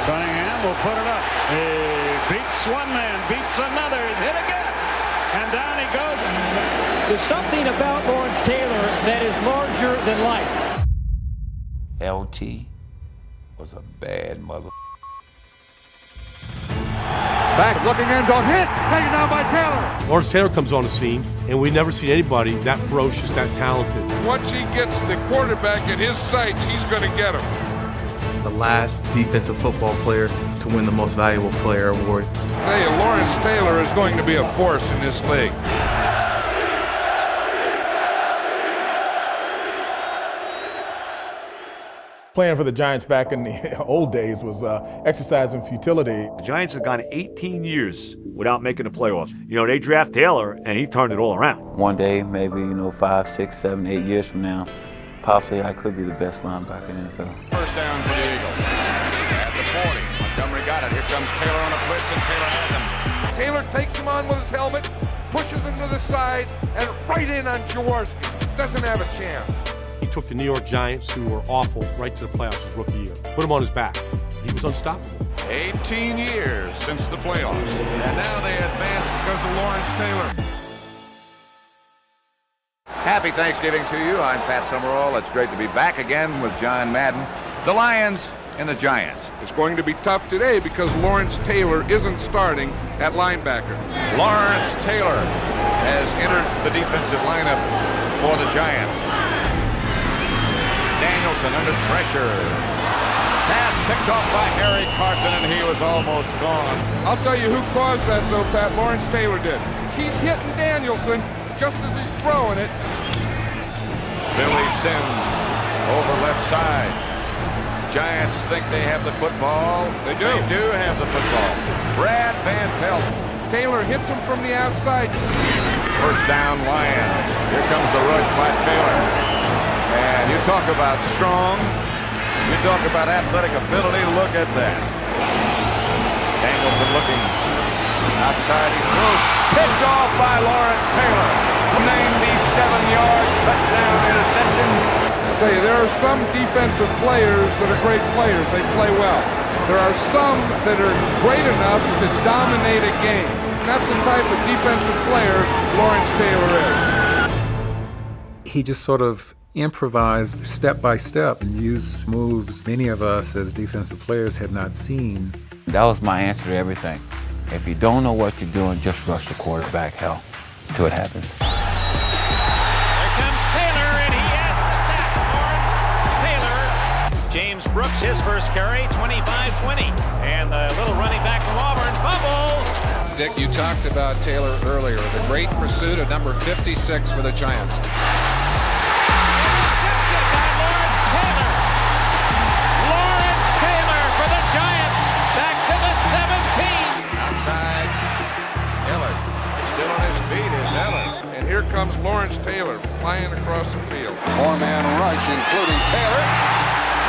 Cunningham will put it up. He beats one man, beats another, is hit again. And down he goes. There's something about Lawrence Taylor that is larger than life. LT was a bad mother. Back looking in, don't hit, taken down by Taylor. Lawrence Taylor comes on the scene, and we've never seen anybody that ferocious, that talented. Once he gets the quarterback in his sights, he's going to get him. The last defensive football player to win the Most Valuable Player award. I tell you, Lawrence Taylor is going to be a force in this league. Playing for the Giants back in the old days was exercising futility. The Giants have gone 18 years without making the playoffs. You know, they draft Taylor, and he turned it all around. One day, maybe, 5, 6, 7, 8 years from now, possibly I could be the best linebacker in the NFL. First down for the Eagles. At the 40, Montgomery got it. Here comes Taylor on a blitz, and Taylor has him. Taylor takes him on with his helmet, pushes him to the side, and right in on Jaworski. Doesn't have a chance. He took the New York Giants, who were awful, right to the playoffs his rookie year. Put him on his back. He was unstoppable. 18 years since the playoffs. And now they advance because of Lawrence Taylor. Happy Thanksgiving to you. I'm Pat Summerall. It's great to be back again with John Madden. The Lions and the Giants. It's going to be tough today because Lawrence Taylor isn't starting at linebacker. Lawrence Taylor has entered the defensive lineup for the Giants. Danielson under pressure. Pass picked off by Harry Carson, and he was almost gone. I'll tell you who caused that, though, Pat. Lawrence Taylor did. He's hitting Danielson just as he's throwing it. Billy Sims over left side. Giants think they have the football. They do. They do have the football. Brad Van Pelt. Taylor hits him from the outside. First down, Lions. Here comes the rush by Taylor. And you talk about strong. You talk about athletic ability. Look at that. Danielson looking outside. He throws. Picked off by Lawrence Taylor. 97-yard touchdown interception. I'll tell you, there are some defensive players that are great players. They play well. There are some that are great enough to dominate a game. That's the type of defensive player Lawrence Taylor is. He just sort of improvised step by step and used moves many of us as defensive players had not seen. That was my answer to everything. If you don't know what you're doing, just rush the quarterback, hell, until it happens. Here comes Taylor, and he has the sack. Lawrence Taylor. James Brooks, his first carry, 25-20. And the little running back from Auburn fumbles. Dick, you talked about Taylor earlier, the great pursuit of number 56 for the Giants. Here comes Lawrence Taylor flying across the field. Four-man rush, including Taylor.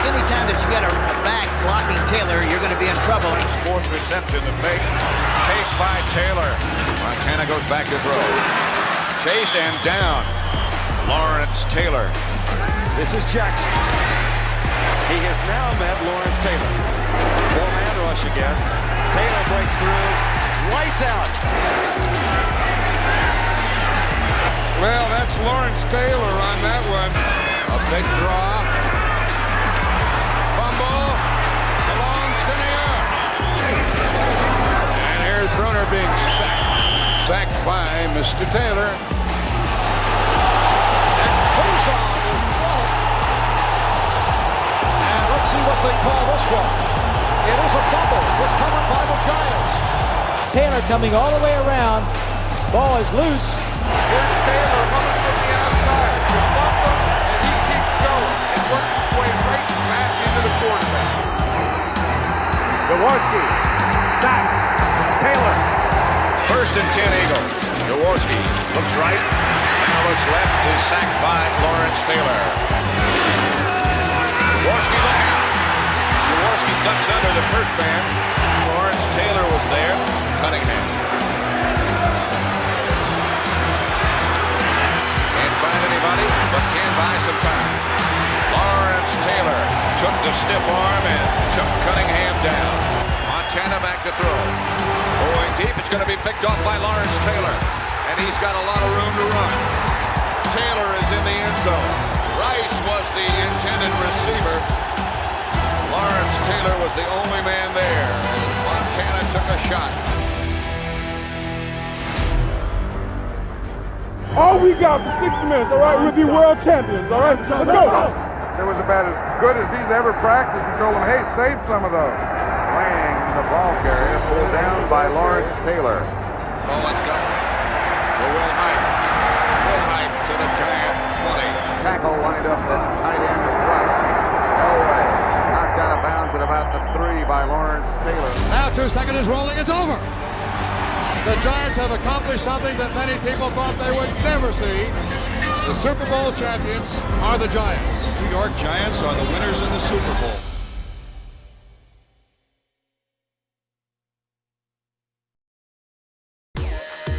Anytime that you got a back blocking Taylor, you're going to be in trouble. Fourth reception, the fake. Chased by Taylor. Montana goes back to throw. Chased and down. Lawrence Taylor. This is Jackson. He has now met Lawrence Taylor. Four-man rush again. Taylor breaks through. Lights out. Well, that's Lawrence Taylor on that one. A big draw. Fumble. Belongs to New York. And here's Brunner being sacked. Sacked by Mr. Taylor. And Kuzan is blocked. And let's see what they call this one. It is a fumble recovered by the Giants. Taylor coming all the way around. Ball is loose. Here's Taylor coming from the outside. You bump him, and he keeps going and works his way right back into the quarterback. Jaworski, sack, Taylor. First and 10 Eagles. Jaworski looks right, now looks left, is sacked by Lawrence Taylor. Jaworski look out. Jaworski ducks under the first man. Lawrence Taylor was there. Cunningham. Find anybody, but can buy some time. Lawrence Taylor took the stiff arm and took Cunningham down. deep. It's going to be picked off by Lawrence Taylor. And he's got a lot of room to run. Taylor is in the end zone. Rice was the intended receiver. Lawrence Taylor was the only man there. And Montana took a shot. All we got for 60 minutes, all right? We'll be world champions, all right? Let's go. It was about as good as he's ever practiced. He told him, hey, save some of those. Lang, the ball carrier, pulled down by Lawrence Taylor. Oh, let's go. For Will Hyde. Will Hyde to the Giant 20. Tackle lined up at tight end right. Elway knocked out of bounds at about the 3 by Lawrence Taylor. Now 2 seconds is rolling. It's over. The Giants have accomplished something that many people thought they would never see. The Super Bowl champions are the Giants. New York Giants are the winners in the Super Bowl.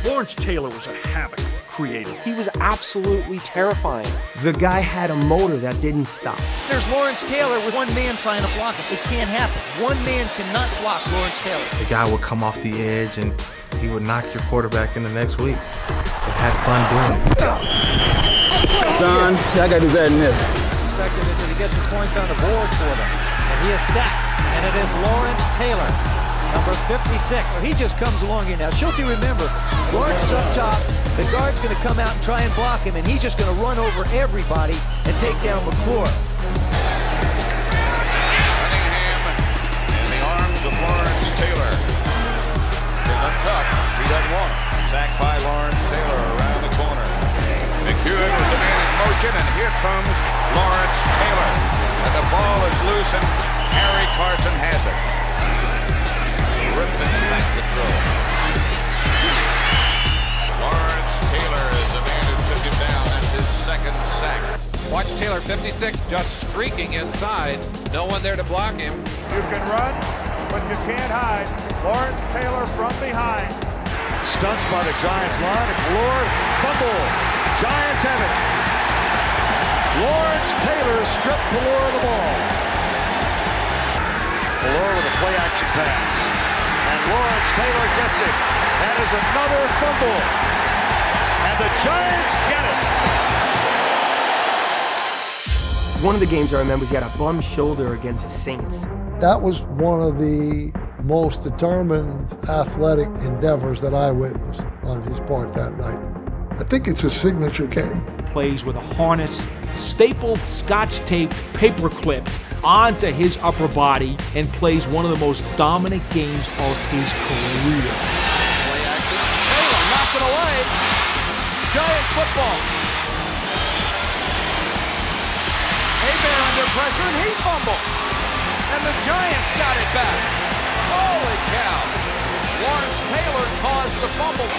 Lawrence Taylor was a havoc creator. He was absolutely terrifying. The guy had a motor that didn't stop. There's Lawrence Taylor with one man trying to block him. It can't happen. One man cannot block Lawrence Taylor. The guy would come off the edge and he would knock your quarterback in the next week. They had fun doing it. Son, I gotta do better than this. Expected it to get the points on the board for them. And he is sacked. And it is Lawrence Taylor, number 56. He just comes along here now. Schulte, remember, Lawrence is up top. The guard's going to come out and try and block him, and he's just going to run over everybody and take down McClure. Cunningham in the arms of Lawrence Taylor. It's untucked. He doesn't want it. Sacked by Lawrence Taylor around the corner. McEwen was the man in motion, and here comes Lawrence Taylor. And the ball is loose, and Harry Carson has it. Ripping back to throw. Lawrence Taylor is the man who took him down. That's his second sack. Watch Taylor, 56, just streaking inside. No one there to block him. You can run, but you can't hide. Lawrence Taylor from behind. Stunts by the Giants line. Lord, fumble. Giants have it. Lawrence Taylor stripped Ballore of the ball. Ballore with a play-action pass. And Lawrence Taylor gets it. That is another fumble. And the Giants get it. One of the games I remember was he had a bum shoulder against the Saints. That was one of the most determined athletic endeavors that I witnessed on his part that night. I think it's a signature game. Plays with a harness, stapled, scotch-taped, paper-clipped onto his upper body, and plays one of the most dominant games of his career. Play action. Taylor knocked it away. Giants football. Hebert under pressure, and he fumbles. And the Giants got it back. Holy cow. Lawrence Taylor caused the fumble.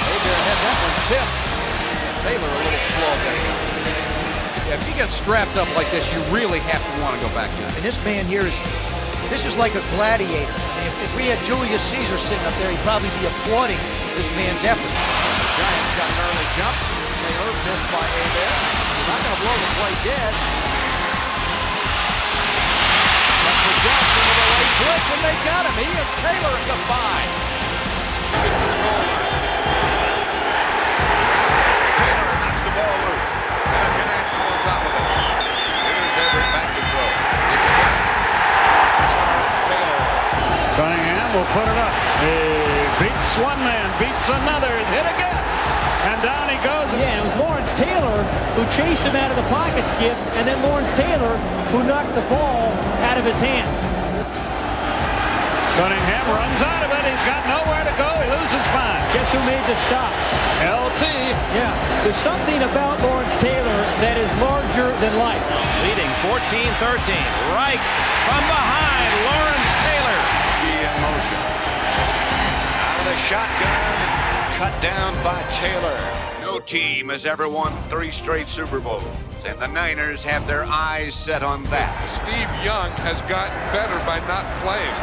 Hebert had that one tipped. And Taylor a little slow there. If you get strapped up like this, you really have to want to go back down. And this man here this is like a gladiator. And if we had Julius Caesar sitting up there, he'd probably be applauding this man's effort. The Giants got an early jump. Taylor missed by Hebert. He's not going to blow the play dead. But for Johnson with a late blitz, and they got him. He and Taylor at the 5. Taylor knocks the ball loose. And the Giants go on top of it. Here's Everett back to throw. Lawrence Taylor. Cunningham will put it up. He beats one man, beats another, is hit again. And down he goes. Yeah, it was Lawrence Taylor who chased him out of the pocket, Skip, and then Lawrence Taylor who knocked the ball out of his hands. Cunningham runs out of it. He's got nowhere to go. He loses 5. Guess who made the stop? LT. Yeah, there's something about Lawrence Taylor that is larger than life. Leading 14-13. Right from behind, Lawrence Taylor. He in motion. Out of the shotgun. Cut down by Taylor. No team has ever won 3 straight Super Bowls, and the Niners have their eyes set on that. Steve Young has gotten better by not playing.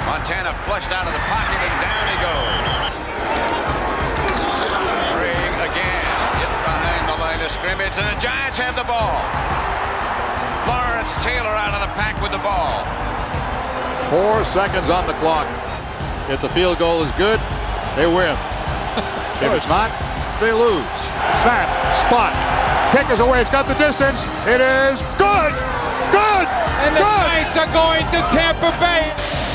Montana flushed out of the pocket, and down he goes. Ring again. Hit behind the line of scrimmage, and the Giants have the ball. Lawrence Taylor out of the pack with the ball. 4 seconds on the clock. If the field goal is good, they win. If it's not, they lose. Snap, spot, kick is away. It's got the distance. It is good. Good. And the Giants are going to Tampa Bay.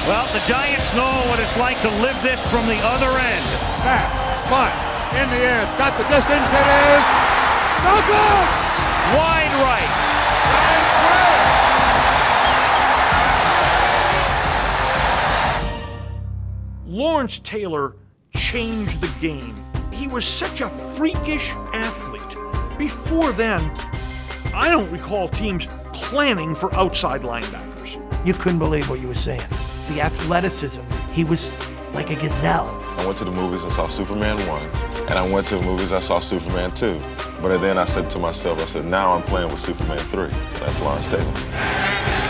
Well, the Giants know what it's like to live this from the other end. Snap, spot, in the air. It's got the distance. It is no good. Wide right. Giants win. Lawrence Taylor changed the game. He was such a freakish athlete. Before then, I don't recall teams planning for outside linebackers. You couldn't believe what you were saying. The athleticism, he was like a gazelle. I went to the movies and saw Superman 1, and I went to the movies and saw Superman 2. But then I said to myself, now I'm playing with Superman 3. That's Lawrence Taylor.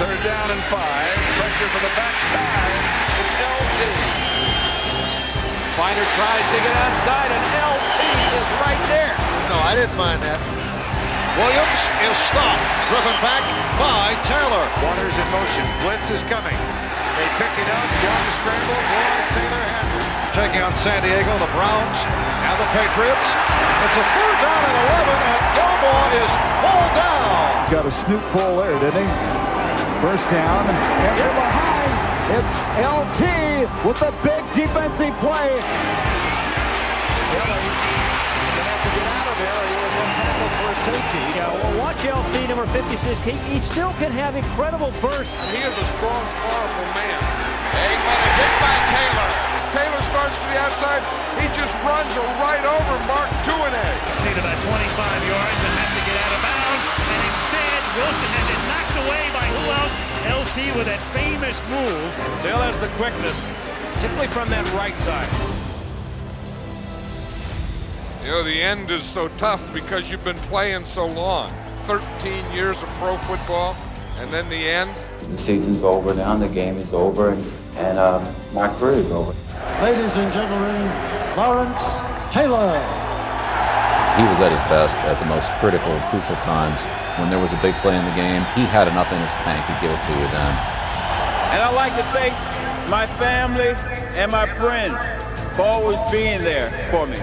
3rd down and 5. Pressure from the backside. It's LT. Finder tries to get outside, and LT is right there. No, I didn't mind that. Williams is stopped. Driven back by Taylor. Waters in motion. Blitz is coming. They pick it up. Young scrambles. Lawrence Taylor has it. Taking on San Diego, the Browns and the Patriots. It's a 3rd down and 11, and Gilmore is pulled down. He's got a snoot full there, didn't he? First down, and they're behind. It's LT with a big defensive play. Safety. Yeah, well, watch LT number 56. He still can have incredible bursts. He is a strong, powerful man. Aikman is hit by Taylor. Taylor starts to the outside. He just runs right over Mark Tuinei. Need about 25 yards and have to get out of bounds. And instead, Wilson has it knocked away by who else? LT with that famous move. Still has the quickness, particularly from that right side. You know, the end is so tough because you've been playing so long. 13 years of pro football, and then the end. The season's over now, the game is over, and my career is over. Ladies and gentlemen, Lawrence Taylor. He was at his best at the most critical and crucial times. When there was a big play in the game, he had enough in his tank to give it to you then. And I'd like to thank my family and my friends for always being there for me.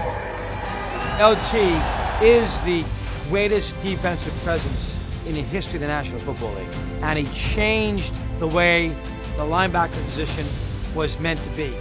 LT is the greatest defensive presence in the history of the National Football League. And he changed the way the linebacker position was meant to be.